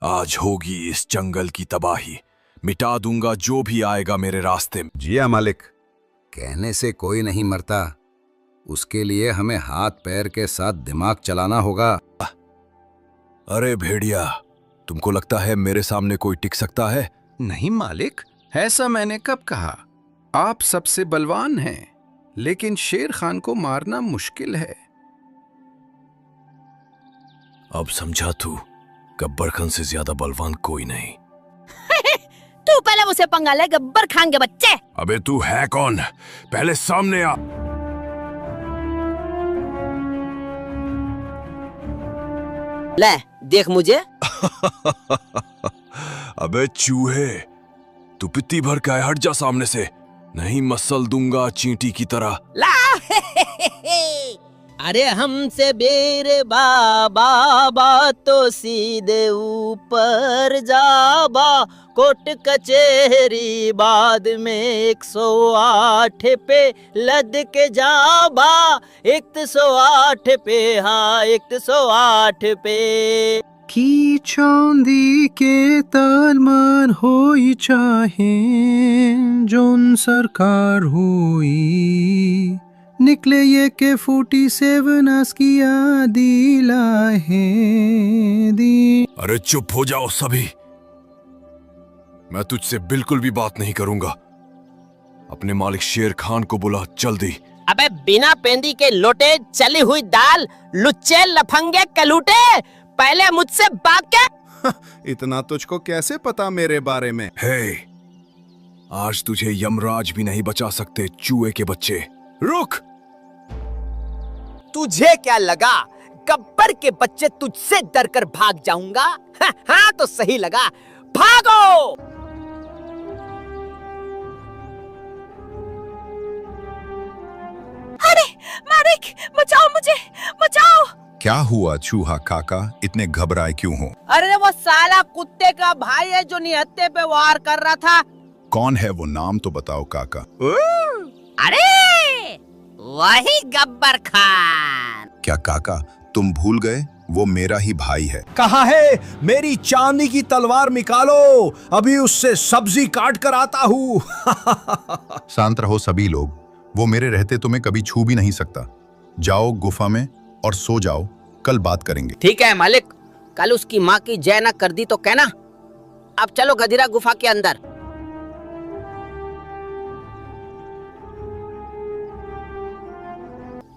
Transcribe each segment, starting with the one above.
आज होगी इस जंगल की तबाही। मिटा दूंगा जो भी आएगा मेरे रास्ते में। जिया मालिक, कहने से कोई नहीं मरता, उसके लिए हमें हाथ पैर के साथ दिमाग चलाना होगा। अरे भेड़िया, तुमको लगता है मेरे सामने कोई टिक सकता है? नहीं मालिक, ऐसा मैंने कब कहा। आप सबसे बलवान हैं, लेकिन शेर खान को मारना मुश्किल है। अब समझा तू, गब्बर खान से ज्यादा बलवान कोई नहीं। तू पहले उसे पंगा ले, गब्बर खान के बच्चे। अबे तू है कौन? पहले सामने आ। ले देख मुझे। अबे चूहे, तू पित्ती भर का है, हट जा सामने से, नहीं मसल दूंगा चींटी की तरह। ला अरे हमसे बेरे बाबा तो सीधे ऊपर जाबा, कोर्ट कचहरी बाद में 108 पे लद के जाबा, 108 पे, हाँ 108 पे। की चांदी के तलमान होई चाहे जोन सरकार हुई, निकले ये के 47 किया दिला है दी। अरे चुप हो जाओ सभी, मैं तुझसे बिल्कुल भी बात नहीं करूंगा। अपने मालिक शेर खान को बुला जल्दी। अबे बिना पेंदी के लोटे, चली हुई दाल, लुच्चे लफंगे कलूटे, पहले मुझसे भाग के। इतना तुझको कैसे पता मेरे बारे में? हे, आज तुझे यमराज भी नहीं बचा सकते चूहे के बच्चे। रुक! तुझे क्या लगा गब्बर के बच्चे तुझसे डरकर भाग जाऊंगा? हाँ तो सही लगा, भागो। अरे मालिक, बचाओ मुझे, बचाओ। क्या हुआ चूहा काका, इतने घबराए क्यों हो? अरे वो साला कुत्ते का भाई है जो निहत्थे पे वार कर रहा था। कौन है वो, नाम तो बताओ काका। अरे वही गब्बर खान। क्या काका तुम भूल गए, वो मेरा ही भाई है। कहा है मेरी चांदी की तलवार निकालो, अभी उससे सब्जी काट कर आता हूँ। शांत रहो सभी लोग, वो मेरे रहते तुम्हें कभी छू भी नहीं सकता। जाओ गुफा में और सो जाओ, कल बात करेंगे। ठीक है मालिक, कल उसकी माँ की जय न कर दी तो कहना। अब चलो गधीरा गुफा के अंदर।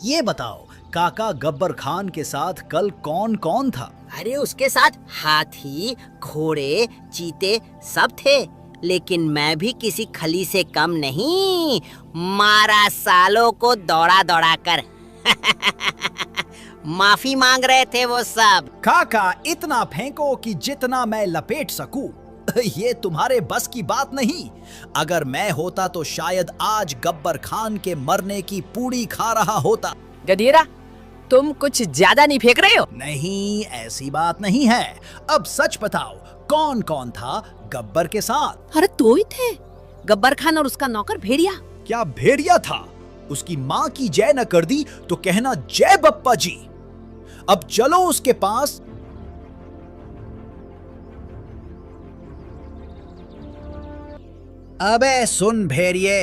ये बताओ काका, गब्बर खान के साथ कल कौन कौन था? अरे उसके साथ हाथी, घोड़े, चीते सब थे, लेकिन मैं भी किसी खली से कम नहीं। मारा सालों को दौड़ा दौड़ा कर। माफी मांग रहे थे वो सब। काका इतना फेंको कि जितना मैं लपेट सकूं। ये तुम्हारे बस की बात नहीं। अगर मैं होता तो शायद आज गब्बर खान के मरने की पूड़ी खा रहा होता। गधीरा, तुम कुछ ज्यादा नहीं फेंक रहे हो? नहीं, ऐसी बात नहीं है। अब सच बताओ, कौन कौन था गब्बर के साथ? अरे तो ही थे, गब्बर खान और उसका नौकर भेड़िया। क्या भेड़िया था? उसकी माँ की जय न कर दी तो कहना जय बप्पा जी। अब चलो उसके पास। अबे सुन भेड़िए,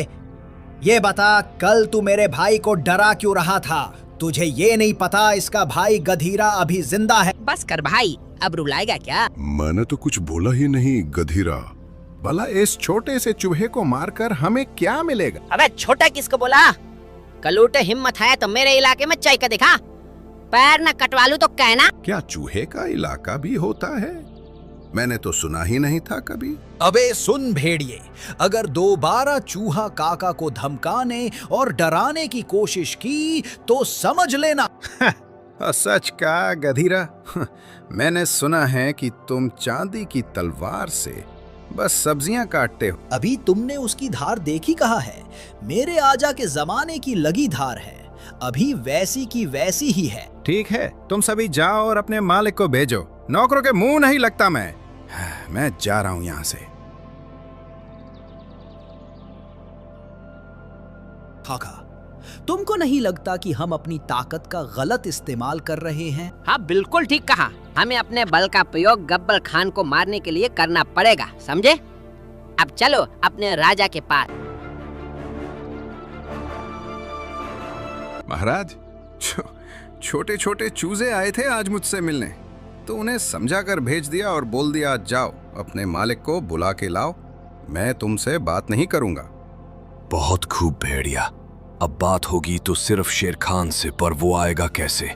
ये बता कल तू मेरे भाई को डरा क्यों रहा था? तुझे ये नहीं पता इसका भाई गधीरा अभी जिंदा है? बस कर भाई, अब रुलाएगा क्या? मैंने तो कुछ बोला ही नहीं गधीरा। भला इस छोटे से चूहे को मारकर हमें क्या मिलेगा? अबे छोटा किसको बोला? कलूटे हिम्मत है तो मेरे इलाके में चाय का दिखा, पैर न कटवा लूं तो कहना। क्या चूहे का इलाका भी होता है? मैंने तो सुना ही नहीं था कभी। अबे सुन भेड़िए, अगर दोबारा चूहा काका को धमकाने और डराने की कोशिश की तो समझ लेना। सच का गधीरा, मैंने सुना है कि तुम चांदी की तलवार से बस सब्जियां काटते हो। अभी तुमने उसकी धार देखी कहाँ है? मेरे आजा के जमाने की लगी धार है, अभी वैसी की वैसी ही है। ठीक है, तुम सभी जाओ और अपने मालिक को भेजो। नौकरों के मुंह नहीं लगता मैं जा रहा हूं यहां से। काका, तुमको नहीं लगता कि हम अपनी ताकत का गलत इस्तेमाल कर रहे हैं? हाँ बिल्कुल ठीक कहा। हमें अपने बल का प्रयोग गब्बर खान को मारने के लिए करना पड़ेगा, समझे? अब चलो अपने राजा के पास। महाराज, छोटे छोटे चूजे आए थे आज मुझसे मिलने, तो उन्हें समझा कर भेज दिया और बोल दिया जाओ अपने मालिक को बुला के लाओ, मैं तुमसे बात नहीं करूंगा। बहुत खूब भेड़िया। अब बात होगी तो सिर्फ शेर खान से, पर वो आएगा कैसे?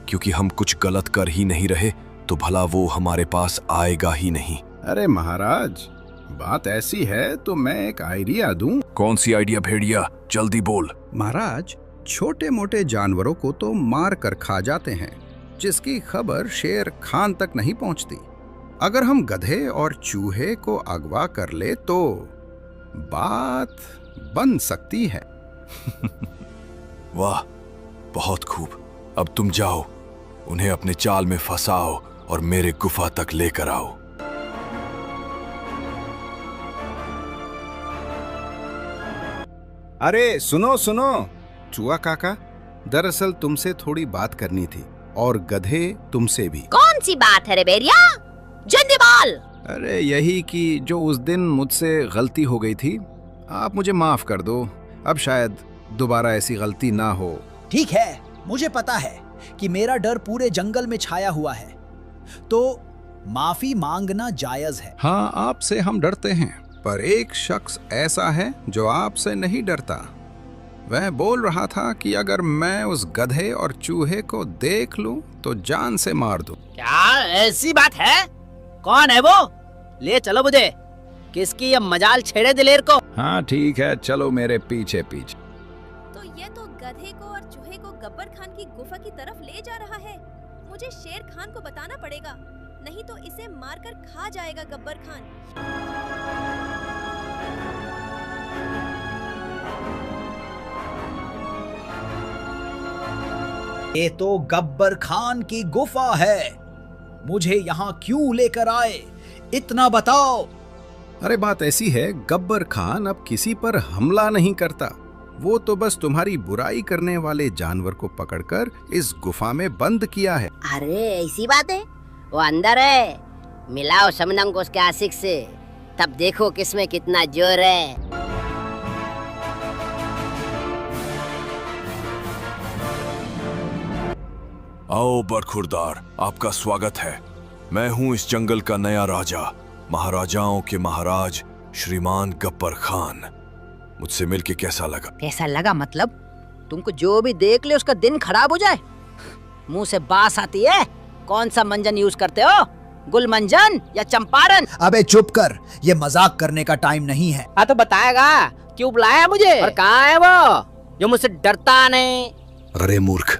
क्योंकि हम कुछ गलत कर ही नहीं रहे तो भला वो हमारे पास आएगा ही नहीं। अरे महाराज, बात ऐसी है तो मैं एक आइडिया दूं। कौन सी आइडिया भेड़िया, जल्दी बोल। महाराज, छोटे मोटे जानवरों को तो मार कर खा जाते हैं, जिसकी खबर शेर खान तक नहीं पहुंचती। अगर हम गधे और चूहे को अगवा कर ले तो बात बन सकती है। वाह, बहुत खूब। अब तुम जाओ, उन्हें अपने चाल में फंसाओ और मेरे गुफा तक लेकर आओ। अरे सुनो सुनो चूहा काका, दरअसल तुमसे थोड़ी बात करनी थी, और गधे तुमसे भी। कौन सी बात है रे बेरिया? जल्दी बोल। अरे यही कि जो उस दिन मुझसे गलती हो गई थी, आप मुझे माफ कर दो। अब शायद दोबारा ऐसी गलती ना हो। ठीक है, मुझे पता है कि मेरा डर पूरे जंगल में छाया हुआ है, तो माफी मांगना जायज है। हाँ, आपसे हम डरते हैं, पर एक शख्स ऐसा है जो आपसे नहीं डरता। वह बोल रहा था कि अगर मैं उस गधे और चूहे को देख लूं तो जान से मार दूं। क्या ऐसी बात है? कौन है वो? ले चलो मुझे। किसकी ये मजाल छेड़े दिलेर को? हाँ ठीक है, चलो मेरे पीछे पीछे। तो ये तो गधे को और चूहे को गब्बर खान की गुफा की तरफ ले जा रहा है। मुझे शेर खान को बताना पड़ेगा, नहीं तो इसे मारकर खा जाएगा गब्बर खान। ये तो गब्बर खान की गुफा है। मुझे यहाँ क्यों लेकर आए, इतना बताओ। अरे बात ऐसी है, गब्बर खान अब किसी पर हमला नहीं करता। वो तो बस तुम्हारी बुराई करने वाले जानवर को पकड़कर इस गुफा में बंद किया है। अरे ऐसी बात है? वो अंदर है, मिलाओ शबनम को उसके आशिक से, तब देखो किसमें कितना जोर है। आओ बरखुरदार, आपका स्वागत है। मैं हूँ इस जंगल का नया राजा, महाराजाओं के महाराज श्रीमान गब्बर खान। मुझसे मिलके कैसा लगा? कैसा लगा मतलब? तुमको जो भी देख ले उसका दिन खराब हो जाए। मुंह से बास आती है। कौन सा मंजन यूज करते हो, गुल मंजन या चंपारण? अबे चुप कर, ये मजाक करने का टाइम नहीं है। हाँ तो बताएगा क्यों बुलाया मुझे, और कहाँ है वो जो मुझसे डरता नहीं? अरे मूर्ख,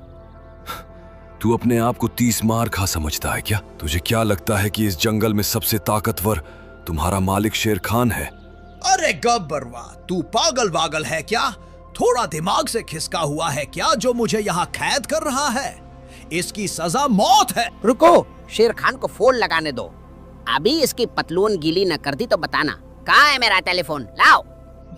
तू अपने आप को 30 मार खा समझता है क्या? तुझे क्या लगता है कि इस जंगल में सबसे ताकतवर तुम्हारा मालिक शेर खान है? अरे गब्बरवा, तू पागल वागल है क्या? थोड़ा दिमाग से खिसका हुआ है क्या जो मुझे यहाँ कैद कर रहा है? इसकी सजा मौत है। रुको, शेर खान को फोन लगाने दो। अभी इसकी पतलून गीली न कर दी तो बताना। कहाँ है मेरा टेलीफोन? लाओ।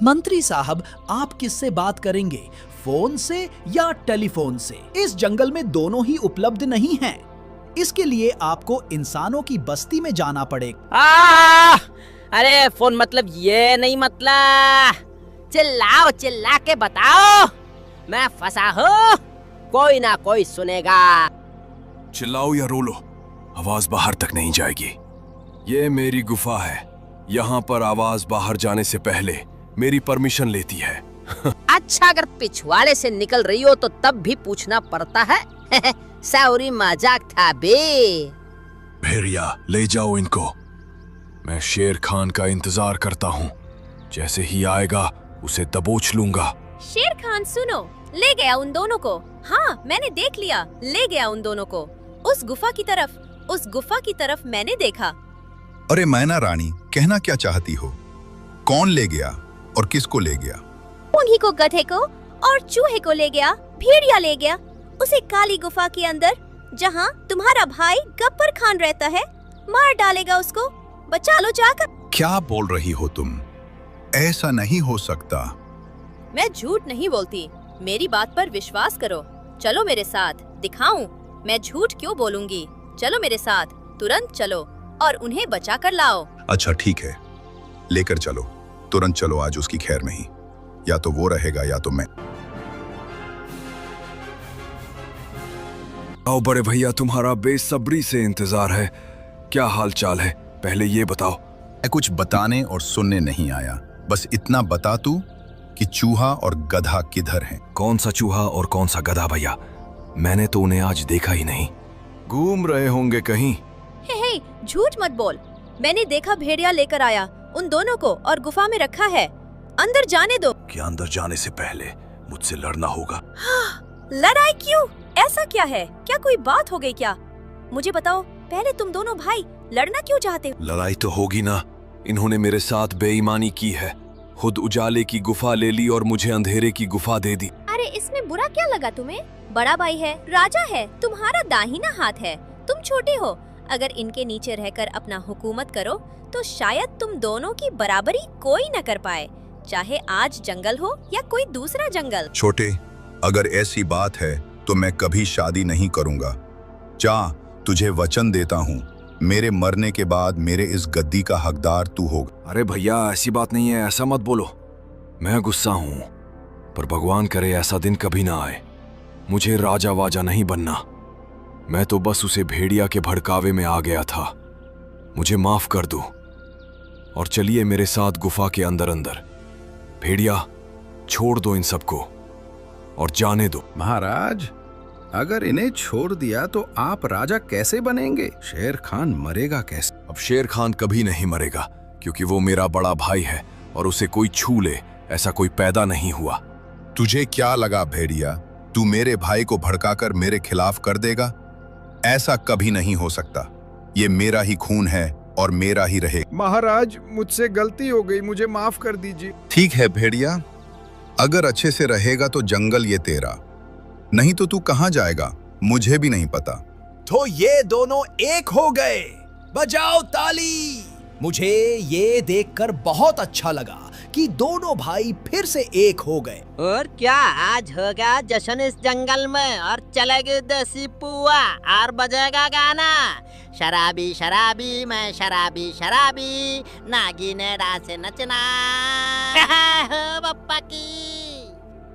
मंत्री साहब, आप किससे बात करेंगे, फोन से या टेलीफोन से? इस जंगल में दोनों ही उपलब्ध नहीं हैं। इसके लिए आपको इंसानों की बस्ती में जाना पड़ेगा। अरे फोन मतलब ये नहीं, मतलब चिल्लाओ, चिल्ला के बताओ। मैं फंसा हूँ, कोई ना कोई सुनेगा। चिल्लाओ या रोलो, आवाज बाहर तक नहीं जाएगी। ये मेरी गुफा है, यहाँ पर आवाज बाहर जाने से पहले मेरी परमिशन लेती है। अच्छा, अगर पिछवाड़े से निकल रही हो तो तब भी पूछना पड़ता है। सॉरी, मजाक था बे। भेड़िया, ले जाओ इनको। मैं शेर खान का इंतजार करता हूँ। जैसे ही आएगा उसे दबोच लूंगा। शेर खान सुनो, ले गया उन दोनों को। हाँ, मैंने देख लिया, ले गया उन दोनों को उस गुफा की तरफ। उस गुफा की तरफ मैंने देखा। अरे मैना रानी, कहना क्या चाहती हो? कौन ले गया और किसको ले गया? उन्हीं को, गधे को और चूहे को ले गया। भेड़िया ले गया उसे काली गुफा के अंदर, जहाँ तुम्हारा भाई गब्बर खान रहता है। मार डालेगा उसको, बचा लो जाकर। क्या बोल रही हो तुम? ऐसा नहीं हो सकता। मैं झूठ नहीं बोलती। मेरी बात पर विश्वास करो। चलो मेरे साथ, दिखाऊं मैं झूठ क्यों बोलूंगी। चलो मेरे साथ, तुरंत चलो और उन्हें बचा कर लाओ। अच्छा ठीक है, लेकर चलो, तुरंत चलो, आज उसकी खैर नहीं, या तो वो रहेगा या तो मैं। आओ बड़े भैया, तुम्हारा बेसब्री से इंतजार है। क्या हाल चाल है, पहले ये बताओ। मैं कुछ बताने और सुनने नहीं आया, बस इतना बता तू कि चूहा और गधा किधर हैं। कौन सा चूहा और कौन सा गधा भैया? मैंने तो उन्हें आज देखा ही नहीं। घूम रहे होंगे कहीं। हे, झूठ मत बोल। मैंने देखा, भेड़िया लेकर आया उन दोनों को और गुफा में रखा है। अंदर जाने दो। क्या अंदर जाने से पहले मुझसे लड़ना होगा? लड़ाई क्यों? ऐसा क्या है? क्या कोई बात हो गई क्या? मुझे बताओ, पहले तुम दोनों भाई लड़ना क्यों चाहते हो? लड़ाई तो होगी ना। इन्होंने मेरे साथ बेईमानी की है। खुद उजाले की गुफा ले ली और मुझे अंधेरे की गुफा दे दी। अरे इसमें बुरा क्या लगा तुम्हें? बड़ा भाई है, राजा है, तुम्हारा दाहिना हाथ है। तुम छोटे हो। अगर इनके नीचे रहकर अपना हुकूमत करो तो शायद तुम दोनों की बराबरी कोई न कर पाए, चाहे आज जंगल हो या कोई दूसरा जंगल। छोटे, अगर ऐसी बात है तो मैं कभी शादी नहीं करूंगा। जा, तुझे वचन देता हूँ, मेरे मरने के बाद मेरे इस गद्दी का हकदार तू होगा। अरे भैया, ऐसी बात नहीं है, ऐसा मत बोलो। मैं गुस्सा हूँ, पर भगवान करे ऐसा दिन कभी ना आए। मुझे राजा वाजा नहीं बनना। मैं तो बस उसे भेड़िया के भड़कावे में आ गया था। मुझे माफ कर दो और चलिए मेरे साथ गुफा के अंदर अंदर। भेड़िया, छोड़ दो इन सबको और जाने दो। महाराज, अगर इन्हें छोड़ दिया तो आप राजा कैसे बनेंगे? शेर खान मरेगा कैसे? अब शेर खान कभी नहीं मरेगा, क्योंकि वो मेरा बड़ा भाई है और उसे कोई छू ले ऐसा कोई पैदा नहीं हुआ। तुझे क्या लगा भेड़िया, तू मेरे भाई को भड़काकर मेरे खिलाफ कर देगा? ऐसा कभी नहीं हो सकता। ये मेरा ही खून है और मेरा ही रहेगा। महाराज, मुझसे गलती हो गई, मुझे माफ कर दीजिए। ठीक है भेड़िया, अगर अच्छे से रहेगा तो जंगल ये तेरा, नहीं तो तू कहां जाएगा मुझे भी नहीं पता। तो ये दोनों एक हो गए। बजाओ ताली। मुझे ये देखकर बहुत अच्छा लगा कि दोनों भाई फिर से एक हो गए। और क्या आज होगा जश्न इस जंगल में, और चलेगी देसी पुआ और बजेगा गाना। शराबी शराबी मैं शराबी शराबी, नागिन डांस नचना। बप्पा की